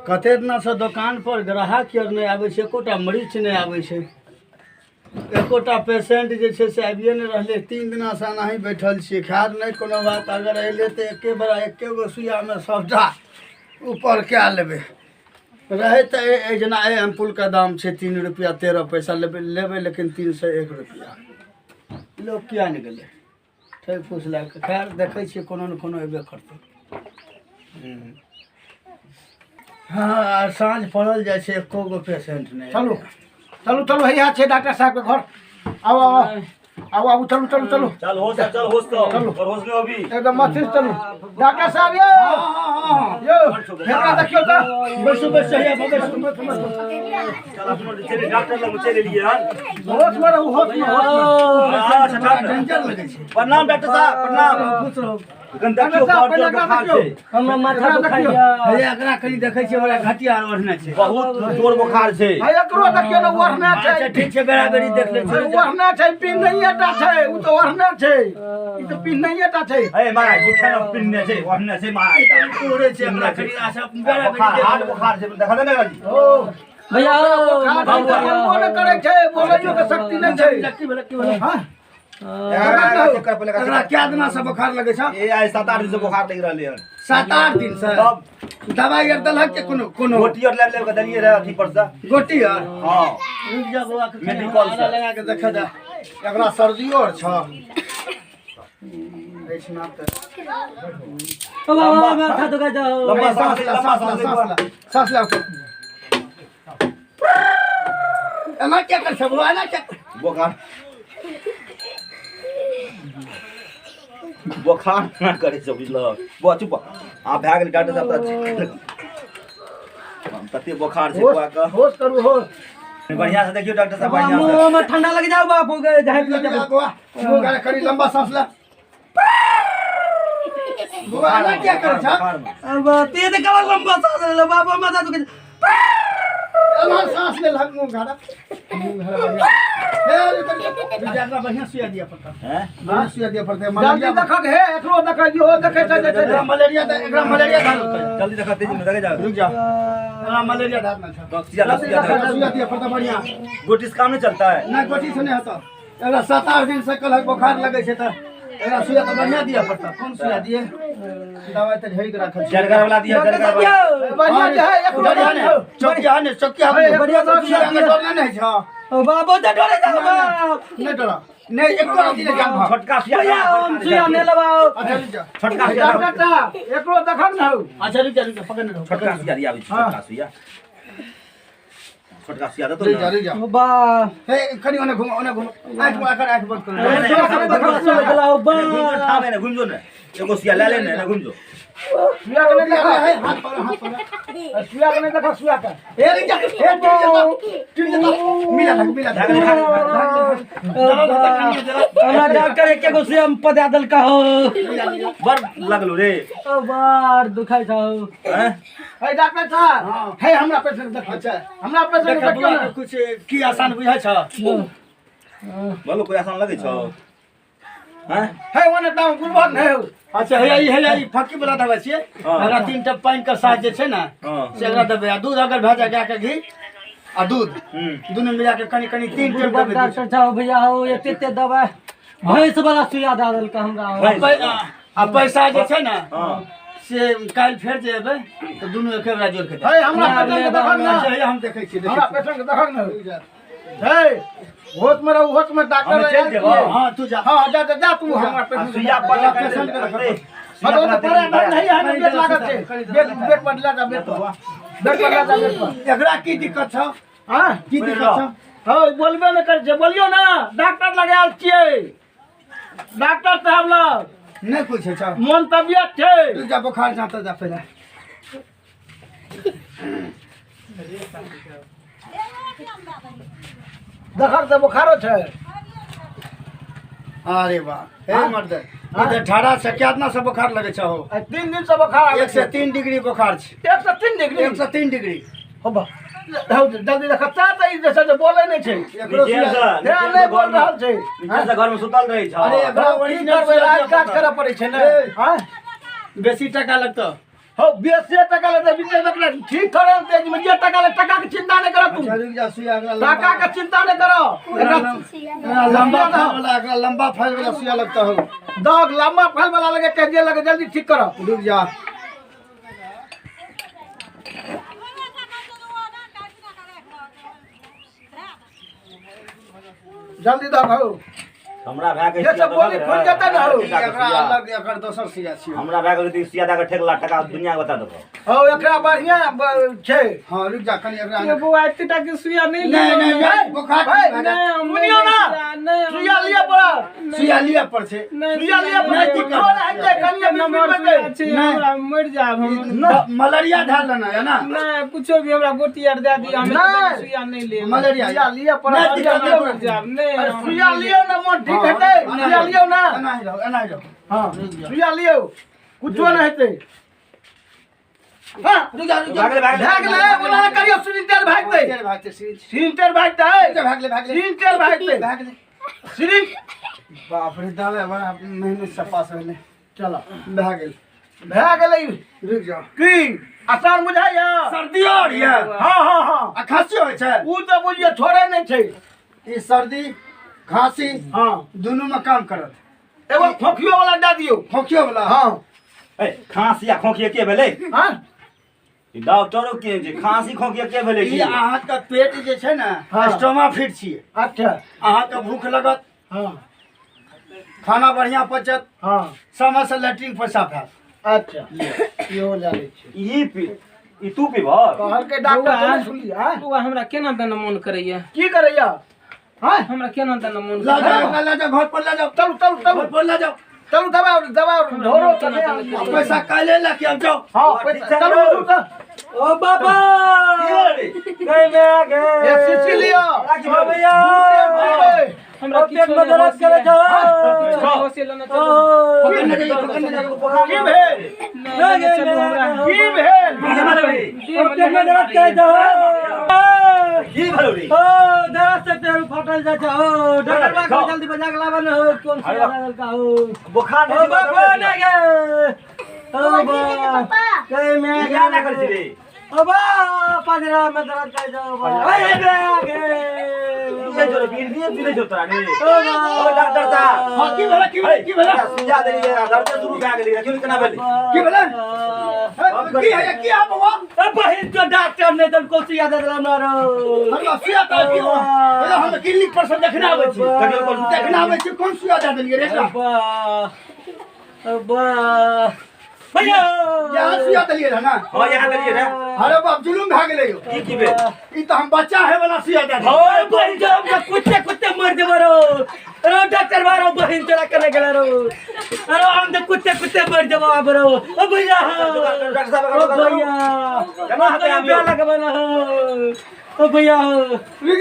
कते दिना से दुकान पर ग्राहक नहीं आबै छै, एकोटा मरीज नहीं आबै छै, एकोटा पेशेंट जे छै से आबिए नहीं रहले। 3 दिना से एनाही बैठल छियै, खैर नहीं कोनो बात, अगर अइले तो एके बेरा एके गो सुइया में सबटा ऊपर क्या लेबै। रहे तो जना एम्पुल का दाम है 3 रुपया 13 पैसा लेबै, लेकिन 301 रुपया लोग किया नहीं गए ठीक फूस लए के। खैर देखै छियै कोनो न कोनो अयबे करतै। हाँ साँझ पड़ल जाइ छै, एको गो पेशेंट नहीं। चलू चलू चलू, हैया छै डॉक्टर साहब के घर। आओ आओ आओ आओ, चलू चलू चलू, चल होश है, चल होश तो और होश में अभी एकदम मस्ती से चलू। डॉक्टर साहब यो हेकरा देखियो त, बैसो बैसो हैया बैसो। चल अपन चले डॉक्टर लग चले लिए यार। होश में रहू, होश में, होश में। हां अच्छा डेंजर लगे छै। प्रणाम डॉक्टर साहब, प्रणाम। खुश रहो। कन देखियो बहुत बुखार छै, हमरा माथा दुखाइया। हैया एकरा कनी देखै छियै बड़ा घटिया ओढ़ने छै, बहुत जोर बुखार छै। है एकरो देखियो न, ओढ़ना छै। अच्छा ठीक छै, बराबरी देख ले छै। ओढ़ना छै, पिन्हैया टा छै, उ तो ओढ़ना छै, ई तो पिन्हैया टा छै। ए माय दुखाना पिन्ने छै, ओढ़ने छै माय ओढ़े छै एकरा कनी आशा बराबरी हाथ बुखार छै, देखा दे ना जी। ओ भैया हमको न करे छै, बोलैयो के शक्ति नहीं छै। लक्की बोला हां एकरा क्या दिना से बुखार लगे छै? ए आई 7-8 दिन से बुखार लग रहले है। 7-8 दिन से तब दवाई आर देलक के कोनो कोनो गोटी और ले के दलिए रहे अथी पर से। गोटी आर? हां रुक जा बउआ के मेडिकल से लगा के देखा जा, एकरा सर्दियो आर छ। ऐसना त बाबा माथा दुखा जाओ। लंबा सांस ले, सांस ले, सांस ले। एना क्या कर सब एना क्या बुखार बुखार ना करे छै बुझलो। बो चुप आ भए गेल डॉक्टर साहब तते बुखार छै बुआ का। होश करू, होश। बढ़िया से देखियो डॉक्टर साहब, बढ़िया से। मुंह में ठंडा लग जाओ बाप, झाँप ले जा बुआ बुआ करी लंबा सांस ले। बुआ एना क्या करे छ? अब ते त कवर लंबा सांस ले बाबा, माथा दुखा एना सांस ले, लग मुंह घाड़ा, मुंह घाड़ा। जा बढ़िया सुइया दिया पड़ता हैं बढ़िया सुइया दिया पड़ता है। जल्दी मलेरिया देखक हे, एकरो देखियो, देखे छै एकरा मलेरिया एकरा मलेरिया धार जल्दी देखा तेजी में लगे जा। रुक जा, एकरा मलेरिया धारना छै। ऑक्सीजन सुइया दिया पड़ता बढ़िया। गोटी से काम नहीं चलता है। ना गोटी से नहीं होता, एकरा 7-8 दिन से कल बुखार लगे छै त एकरा सुइया तो बढ़िया दिया पड़ता। कौन सुइया दिए? दवाई तो ढेरी के रखल छै। जरगर वाला दिया, जरगर वाला। बढ़िया जे है, एकरो बढ़िया ने चौकिया ने चौकिया बढ़िया बढ़िया सुइया के डरना नहीं छै। बाबू त डरे जा बाप। नहीं डरा नहीं, एको रति नहीं जान भाग। छोटका सुइया हम सुइया ने लगाओ। अच्छा रुक जा, छोटका सुइया डॉक्टर साहब एकरो देखक न हो। अच्छा रुक जा पकड़ने रहो। छोटका सुइया दिया अभी, छोटका सुइया, छोटका सुइया दे तो रुक जा रुक जा। बा हे खड़ी ओने घुम आंख में आकर आंख बंद कर। घूम जो ना, एगो सुइया ले लेने ना, घूम जो। सुइया के नहीं देखा, हाथ पर सुइया के नहीं देखा, सुइया का। हे रुक जा, हे टिक जा मिला लग हमरा डॉक्टर एके गो सुइया में पदा दल का हो। बर लगलो रे। ओ बार दुखाई था। हैं हे डॉक्टर साहब, हे हमरा पेशेंट देखियो। अच्छा हमरा पेशेंट देखियो ना। कुछ की आसान बुझाय छ? बोलो कोई आसान लगे छो? हैं हे ओने दाम गुलबन है। अच्छा हे ई फक्की वाला दवा छियै। एकरा 3 टप पानी के साथ जे छै ना से एकरा देबै, आ दूध अगर भए जाए के घी आ दूध दुनू मिला के कनी कनी 3 टेप देबै। डॉक्टर साहब भैया हो एते दवा भैंस वाला सुइया दा दल का हमरा। आ पैसा जे छै ना हां से काल फेर जे एबै तो दुनू एके बेरा जोड़ के देबै। हे हमरा पेशेंट के देखक ना। अच्छा हम देखै छियै हमरा पेशेंट के देखक ना। हे होश में रहो, होश में डॉक्टर हम चल जेबो। हां तू जा। हां जा जा तू हमरा पेशेंट सुइया पर पेशेंट के देखै। हां तो परे नहीं है, बेट लागत है। बेट बदला जा, बेट बदला जा, बेट पर। एकरा की दिक्कत छ? हां की दिक्कत छ? हां बोलबे न कर छै, बोलियो ना। डॉक्टर लगाल छियै, डॉक्टर साहब लग नहीं पूछे छ? मन तबियत छै। तू जा बुखार जाता जा पहले। देखक त बुखारो छै। अरे वाह, हे मर्द इधर ठाड़ा से कितना से बुखार लगे छ हो? 3 दिन से बुखार 103 डिग्री बुखार छ। 103 डिग्री 103 डिग्री। हो बा जल्दी देखक चाहता ई जैसे जे बोले नहीं छै। एकरो सुइया- ध्यान नहीं बोल रहल छै। नीचे से घर में सुतल रही छ। अरे एकरा बड़ी ओरिजिनल करबै, इलाज काज करऽ पड़ै छै ने। हां बेसी टका लगतो। हो 20 टका ले बीच में ठीक करे तेज में ये टका ले टका की चिंता नहीं करो तू रुक जा सुइया टका की चिंता नहीं करो लंबा फाइल वाला लंबा फाइल वाला सुइया लगता हो दग लंबा फाइल वाला लगे तेजी लगे जल्दी ठीक करो रुक जा जल्दी दो हमरा भए के ये सब बोली खुल जाता ना हो एकरा अलग एकर दोसर सुइया छियै हमरा भए गेल सिया दे के ठेक लाख टका दुनिया बता दो हो एकरा बढ़िया छे हां रुक जा कनी एकरा ये बुआ इतनी टाकी सुइया नहीं नहीं बुखार सुनियो ना सुइया लिया पड़ा सुइया लिया पर छे सुइया लिया पड़ा छोड़ है कनिया नंबर बीच में हमरा मर जाब हम मलेरिया ढाल लेना है ना नहीं कुछो भी हमरा गोटी आर दे दी हम नहीं। सुइया नहीं ले मलेरिया लिया पड़ा नहीं, दिक्कत नहीं, मर जाब नहीं सुइया लियो ना मन ठीक है सुइया लियो ना एना ही रहो हां सुइया लियो कुछो नहीं हेते हां रुक जा भाग ले भाग ले बोला करियो सिलेंडर भाग दे तेरे भागते सीरीज सिलेंडर भाग दे भाग ले सिलेंडर भाग दे भाग ले सिलेंडर बाप रे दावे बड़ा मेहनत से पास होले चलो भाग गेल भाग ले रुक जा की आसान बुझाइया सर्दी और ये हां हां हां आ खांसी होय छै ऊ तो बुझिए छोड़े नहीं छे ई सर्दी खांसी हां दोनों में काम करत एगो खोखियो वाला दे दियो खोखियो वाला हां ए खांसी आ खोखी के भेलै हां ई डॉक्टरो के जे खांसी खोखी के भेलै ई की अहाँ के पेट जे छै ना हाँ। स्टोमा फिट छियै अच्छा अहाँ के भूख लगत हां खाना बढ़िया पचत हां समय से लैट्रिन पेशाब हैत अच्छा यो ले ले छे ई तू पीबो कहल के डॉक्टर तो नहीं सुनली हां बुआ हमरा केना दन मन करैया की करैया हां हमरा केना दन मन ला करैया जाओ घर पर ले जाओ चलो चलो चलो घर पर ले जाओ चलो दबाओ ढोरो चले आ पैसा काले लेके आ जाओ हां पैसा चलो ओ बाबा कई में आ गए ए सिसिलियो ओ भैया हमरा पेट में दर्द करे छ होसे लेना पकड़ने जाइए की भेल नहीं चलो हमरा की भेल पेट में दर्द करे छ की भलो रे ओ दर्द से पेट फटल जा छ ओ डॉक्टर बा को जल्दी बजा के लावन हो कौन सी लागल का हो बुखार ओ बाबा ना गे ओ बा कई में क्या ना कर रे ओ बा पजरा में दर्द कर जाओ बा ए गे ये जो पीने जो तरा रे ओ ओ डॉक्टर साहब हां की भेला सुझा दे रे दर्द शुरू भए गेलै क्यों केना भेलै की भेला की है की आप हुआ ओ बहिन तो डॉक्टर ने तन को सुइया दे मारो हम सुइया का की हुआ हम क्लिनिक पर से देखना आवे छी देखना आवे छी कौन सुइया दे देलिए रे एकरा अब्बा भैया यहाँ सुइया देलिए रे ना हां यहां देलिए रे अरे बाप जुलुम भाग गेलै यो की बे ई तो हम बच्चा है वाला सुइया दे दिए ओए बहिन जो हम कुत्ते कुत्ते मर जे मारो अरे डॉक्टर मारो बहिन चला करने गेला रो अरे हम तो कुत्ते मर जे मारो ओ भैया डॉक्टर साहब ओ भैया केना तो हते लगा बना ओ भैया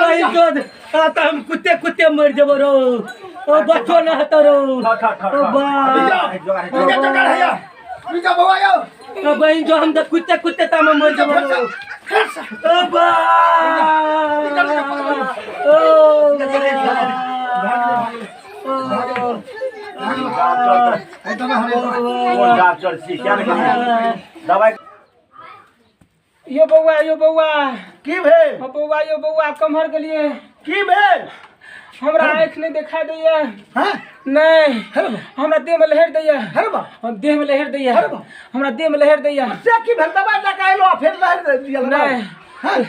भाई god आता हम कुत्ते मर जे मारो ओ बच्चो ना हतो रो ओ बा रुका चक्कर है या रुका बाबा यो ओ बहिन जो हम तो कुत्ते ता मर जे मारो ओ बा डॉक्टर सी क्या दवाई यो बौआ की भेल यो बौआ कमहर गेलिए की भेल हमरा आँख नहीं दिखा दैया हां नहीं हमरा देह में लहर दैया अरे बा हम देह में लहर दैया हमरा देह में लहर दैया से की भेल दबाई लगाइलो फिर लहर दे दिया नहीं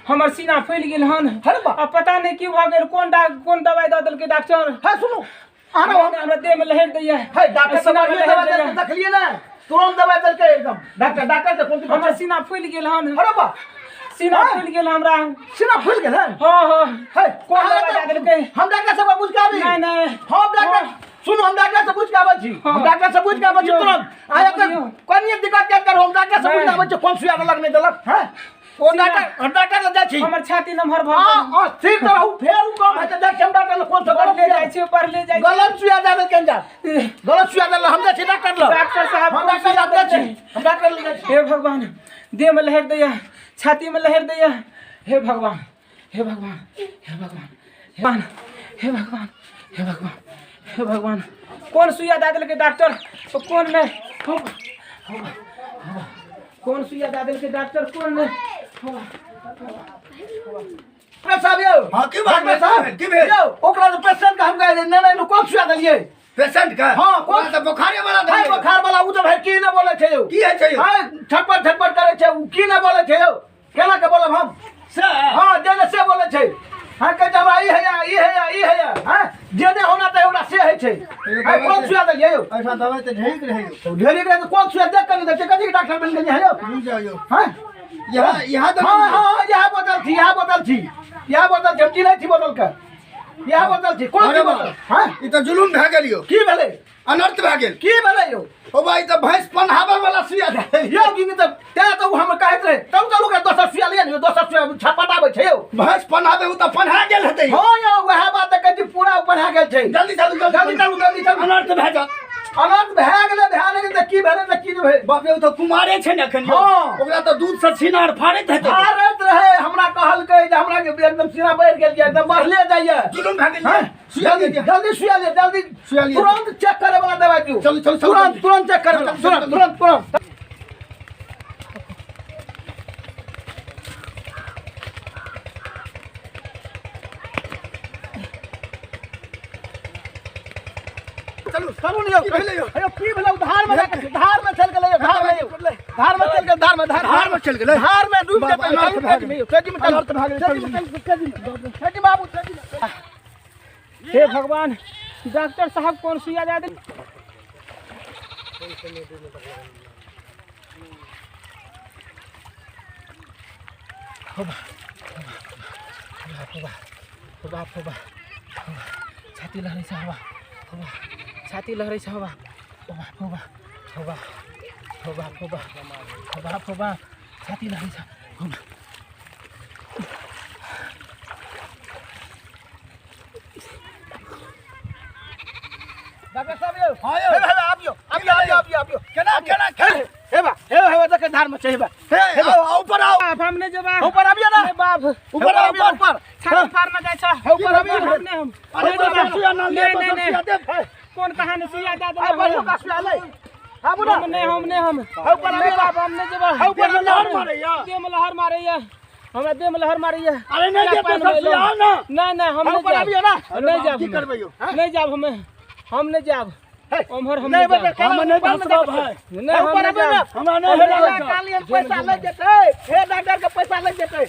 हमर सीना फैल गेल हन अरे बा अब पता नहीं क्यों भ गेल कौन दवाई द देलकै डॉक्टर हां सुनो आरो हमरा देह में लहर दैया है डॉक्टर सीना में दवाई लहर दैया देखलिए ना तुरंत दवाई देलके एकदम डॉक्टर से कौन हमर सीना फैल गेल हन अरे बा सीना फैल गेल हमरा सीना फूल गेल है हां है कौन दवाई द देलकै हम डॉक्टर से पूछ के आबी नहीं हम डॉक्टर सुनो हम डॉक्टर से पूछ के आबै छी हम डॉक्टर से पूछ के आबै छी तुरंत आया तो कोन ये दिक्कत क्या कर हम डॉक्टर से पूछ के आबै छी कौन सुइया लगने देलक है ओ डॉक्टर ले जाय छी हमर छाती नमहर भ हां ठीक तो फेर उ काम है तो देख हम डॉक्टर कौन से ले जाय छी ऊपर ले जाय छी गलत सुइया दे देलके जा गलत सुइया दे हम जे डॉक्टर लो डॉक्टर साहब हम डॉक्टर ले जाय छी हम डॉक्टर ले जाय छी हे भगवान देह में लहर दैया छाती में लहर दैया हे भगवान हे भगवान हे भगवान हे भगवान हे भगवान हे भगवान कौन सुइया दे देलकै डॉक्टर तो कौन में कौन सुइया दे देलकै डॉक्टर कौन है साहब यौ हाँ की बात डॉक्टर साहब की भेल यौ ओकरा तो पेशेंट का हम कह नहीं कौन सुइया देलिए पेशेंट का हाँ, कौन- तो बुखारे वाला हाय दे बुखार वाला उ तो भाई की न बोले छै यौ की है छै हाय छटपट छटपट करे छै उ की न बोले छै यौ केना के बोलब हम से हां जेने से बोले छै हां कह हमरा ई है या हां जेने होना त ओकरा से है छै हाय कौन सुइया देलिए यौ ऐसा दवाई तो ढेर रहे हो तो ढेरी करे तो कौन सुइया देख कर नहीं देखे कथी के डॉक्टर बन गेलिए यौ रुक जाओ हां यहाँ तो हाँ हाँ यहाँ बोतल थी यहाँ बोतल थी हम चिन्है छी बोतल का यहाँ बोतल थी कौन सी बोतल हाँ ई तो जुलुम भए गेल यो की भेलै अनर्थ भए गेल की भेलै यौ ओ भाई तो भैंस पन्हावे वाला सुइया दे यौ की त तें तो हम कहैत रहे तब चलू के दोसर सुइया लिया ने दोसर सुइया छपटाबै छै यौ भैंस पन्हावे उ तो पन्हा गेल हेतै हाँ यौ वएह बात कहै छी पूरा ऊपर है गेल छै जल्दी चलू जल्दी चलू अनर्थ भए जात अनंत भए गेलै ध्यान नहीं त की भेलै त की नहि भेल बाप रे उ तो कुमारे छै ने एखन यौ हाँ। ओकरा तो दूध से सीनार फाड़ैत हेतै भारत रहे हमरा कहलकै जे हमरा के एकदम सीना बढ़ गेल छै एकदम बढ़ले जाइए जुलुम भए गेल हाँ? सुइया दे दिया जल्दी सुइया ले जल्दी सुइया लिया। तुरंत चेक करे वाला दवाई दियो चलो, चलो, चलो, तुरंत जल्दी। तुरंत चेक करे वाला, तुरंत चलू चलू नहीं की भेलै यौ? अरे की भेलै धार में चल गेलै धार में चल गेलै धार में चल गेलै धार में डूब बाप, जेतै अनर्थ भए गेलै। तेजी में चल अनर्थ भए गेलै, तेजी बाबू तेजी हे भगवान डॉक्टर साहब कौन सुइया दे दे छाती लहरै छ हवा छाती लहरै छ हवा छाती लहरै छ डॉक्टर साहब यौ हाँ यौ। आबियो केना हे देख धार में छै हेबा हे आओ ऊपर आओ बाप हम नहीं जेबा ऊपर आबियो ना बाप ऊपर आओ, ऊपर छाती फाड़ में जाय छ ऊपर आबियो हमने हम अरे तो सुइया ना ले तो नहीं सुइया दे कौन कहानी सुइया दे दे बढ़िया का सुइया ले हम ऊपर आबियो बाप हम नहीं जेबा ऊपर में लहर मारैया। देह में लहर मारैया हमरा देह में लहर मारैया अरे नहीं दे तो सब सुइया आओ ना नहीं हम ऊपर नहीं आबियो ना नहीं जाब की करबै यौ नहीं जाब हम नहीं जाब उम्र हम नहीं नहीं बता जाब हम नहीं बसरा भाई नहीं हम नहीं जाब हमरा नहीं हेला काली हम पैसा ले जेतै हे डॉक्टर के पैसा ले जेतै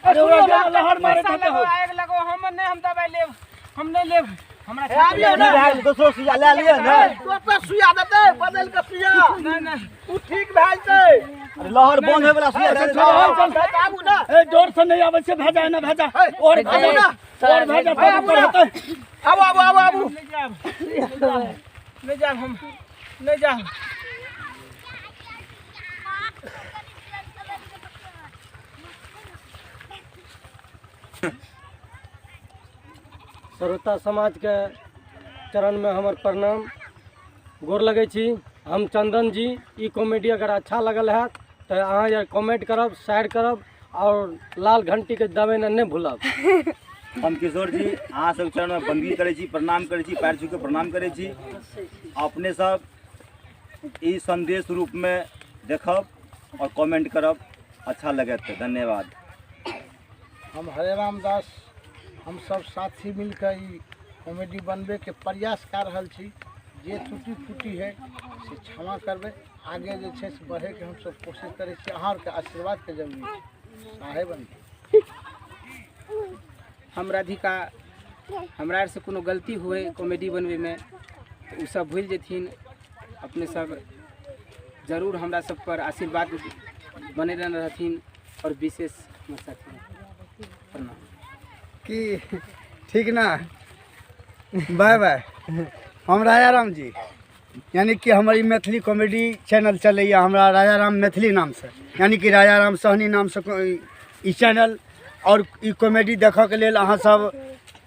अरे ओरा लहर मारे पैसा देते हो लगो आग लगो हम नहीं हम दवाई लेब हम नहीं लेब हमरा आबियो ना दोसरो सुइया ले लिया ना तो सुइया देतै बदल के सुइया नहीं उ ठीक भए जेतै अरे लहर बंद होय वाला सुइया दे दे। आबू ना ए डोर से नहीं आवे से भेजा है ना भेजा और भेजा ना और भेजा तब ऊपर होतै आबू नहीं जाब हम नहीं जाब श्रोता समाज के चरण में हमर प्रणाम गोर लगै छी हम चंदन जी ई कॉमेडी अगर अच्छा लगल है तो अहाँ यार कमेंट करब शेयर करब और लाल घंटी के दबाना नहीं भूलब हम किशोर जी अहाँ सब चरण में बंदगी करै छी प्रणाम करै छी पैर छू के प्रणाम करै छी अपने सब ई संदेश रूप में देखब और कमेंट करब अच्छा लगे तो धन्यवाद। हम हरे राम दास हम सब साथी मिलकर ई कॉमेडी बनबे के प्रयास कर रहल छी जे टूटी फूटी है से क्षमा करबे आगे जे छै से बढ़े के हम सब कोशिश करै छी अहाँ के आशीर्वाद के जरूरी छै साहेब हम राधिका हमरा से कोनो गलती हुए कॉमेडी बनवे में तो उ सब भूल जेथिन अपने सब जरूर हमरा सब पर आशीर्वाद बने रहथिन और विशेष प्रणाम की ठीक ना बाय बाय हम राजाराम जी यानी कि हमारी मैथिली कॉमेडी चैनल चलैया हमरा राजाराम मैथिली नाम से यानी कि राजाराम सहनी नाम से ई चैनल और ई कॉमेडी देखऽ के लेल अहाँ सब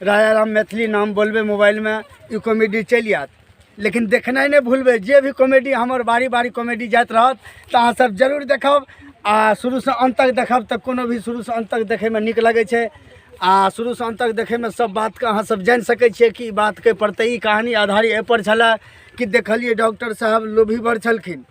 राजाराम मैथिली नाम बोलबे मोबाइल में ई कॉमेडी चलि आयत लेकिन देखनाइ नहीं भूलबे जे भी कॉमेडी हमर बारी बारी कॉमेडी जाइत रहत तो अहाँ सब जरूर देखब आ शुरू से अंत तक देखब तो कोनो भी शुरू से अंत तक देखे में नीक लगे छै आ शुरू से अंत तक देखे में सब बात के अहाँ सब जान सकै छियै कि बात के प्रत्ययी कहानी आधारित एपर छलै कि देखलिए डॉक्टर साहब लोभी बड़ छलखिन,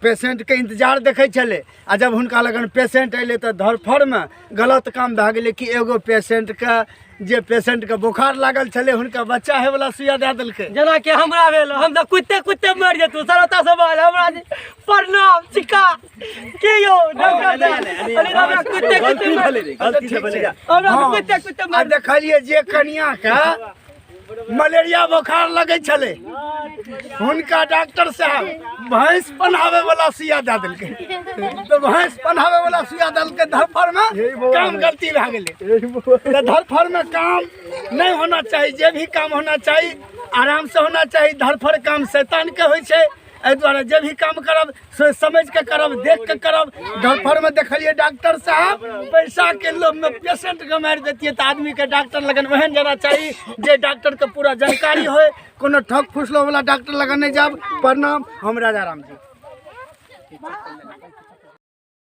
पेशेंट के इंतजार देखे चले, आ जब हुनका लगन पेशेंट अइले तो धरफड़ में गलत काम भए गेलै कि एगो पेशेंट के बुखार लागल छले, हुनका बच्चा है वाला सुइया दे देलकै। जना कि हमरा भेल, हम तो कुत्ते मर जेतू सरता समाज हमरा प्रणाम चिका के यो डॉक्टर अरे हमरा कुत्ते गलती से बोलेगा। हमरा हाँ, कुत्ते आ मर देखलिए जे कनिया के मलेरिया बुखार लगे छले, हुनका डॉक्टर साहब भैंस पन्हावे वाला सुइया दे देलकै। तो भैंस पन्हावे वाला सुइया देलकै, धरफड़ में काम गलती भए गेलै। तो धरफड़ में काम नहीं होना चाहिए, जे भी काम होना चाहिए आराम से होना चाहिए। धरफड़ काम शैतान के होइ छै, एहि दुआरे जे भी काम करब सोच समझ के करब, देख के करब। धरफड़ में देखलिए डॉक्टर साहब पैसा के लोभ में पेशेंट के मारि देतिए, तो आदमी के डॉक्टर लगन ओहन जाना चाहिए जे डॉक्टर के पूरा जानकारी होय, कोनो ठग फुसलो वाला डॉक्टर लगन नहीं जाब। प्रणाम, हम राजा राम जी।